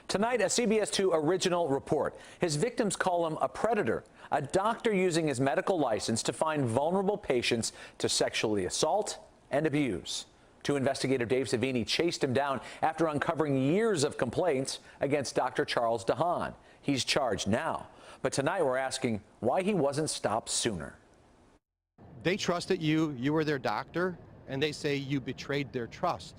Tonight, a CBS 2 original report. His victims call him a predator, a doctor using his medical license to find vulnerable patients to sexually assault and abuse. 2 investigator Dave Savini chased him down after uncovering years of complaints against Dr. Charles Dehaan. He's charged now. But tonight we're asking why he wasn't stopped sooner. They trusted you, you were their doctor, and they say you betrayed their trust.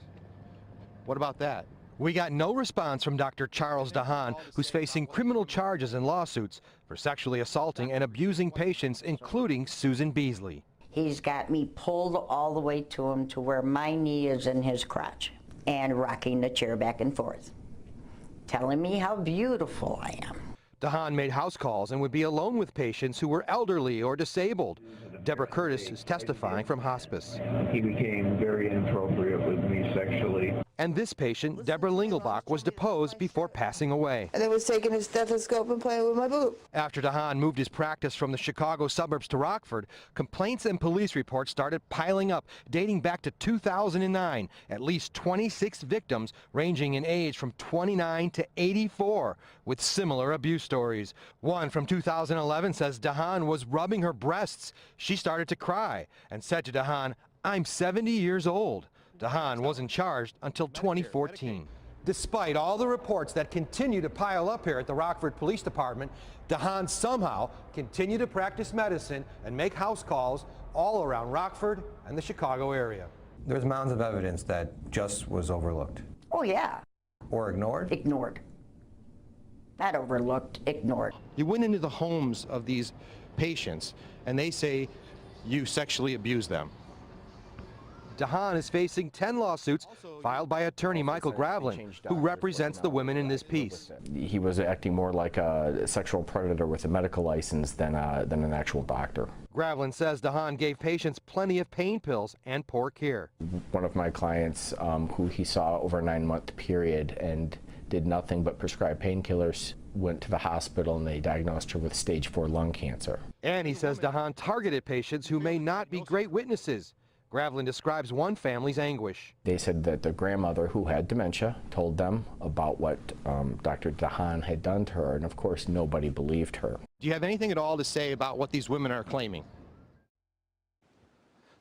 What about that? We got no response from Dr. Charles Dehaan, who's facing criminal charges and lawsuits for sexually assaulting and abusing patients, including Susan Beasley. He's got me pulled all the way to him to where my knee is in his crotch and rocking the chair back and forth, telling me how beautiful I am. Dehaan made house calls and would be alone with patients who were elderly or disabled. Deborah Curtis is testifying from hospice. He became very inappropriate with me sexually. And this patient, Deborah Lingelbach, was deposed before passing away. And they was taking his stethoscope and playing with my boob. After Dehaan moved his practice from the Chicago suburbs to Rockford, complaints and police reports started piling up, dating back to 2009. At least 26 victims, ranging in age from 29 to 84, with similar abuse stories. One from 2011 says Dehaan was rubbing her breasts. She started to cry and said to Dehaan, "I'm 70 years old." Dehaan wasn't charged until 2014. Despite all the reports that continue to pile up here at the Rockford Police Department, Dehaan somehow continued to practice medicine and make house calls all around Rockford and the Chicago area. There's mounds of evidence that just was overlooked. Oh, yeah. Or ignored? Ignored. Not overlooked, ignored. You went into the homes of these patients and they say you sexually abused them. Dehaan is facing 10 lawsuits filed by attorney Michael Gravlin, who represents the women in this piece. He was acting more like a sexual predator with a medical license than an actual doctor. Gravlin says Dehaan gave patients plenty of pain pills and poor care. One of my clients who he saw over a 9-month period and did nothing but prescribe painkillers, went to the hospital and they diagnosed her with stage 4 lung cancer. And he says Dehaan targeted patients who may not be great witnesses. Gravlin describes one family's anguish. They said that their grandmother, who had dementia, told them about what Dr. Dehaan had done to her, and of course nobody believed her. Do you have anything at all to say about what these women are claiming?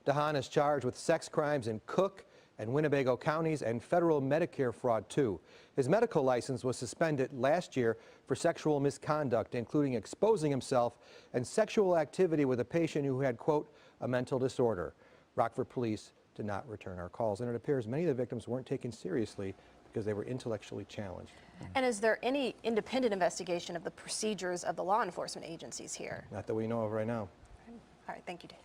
Dehaan is charged with sex crimes in Cook and Winnebago counties and federal Medicare fraud too. His medical license was suspended last year for sexual misconduct, including exposing himself and sexual activity with a patient who had, quote, a mental disorder. Rockford police did not return our calls, and it appears many of the victims weren't taken seriously because they were intellectually challenged. And is there any independent investigation of the procedures of the law enforcement agencies here? Not that we know of right now. All right, thank you, Dave.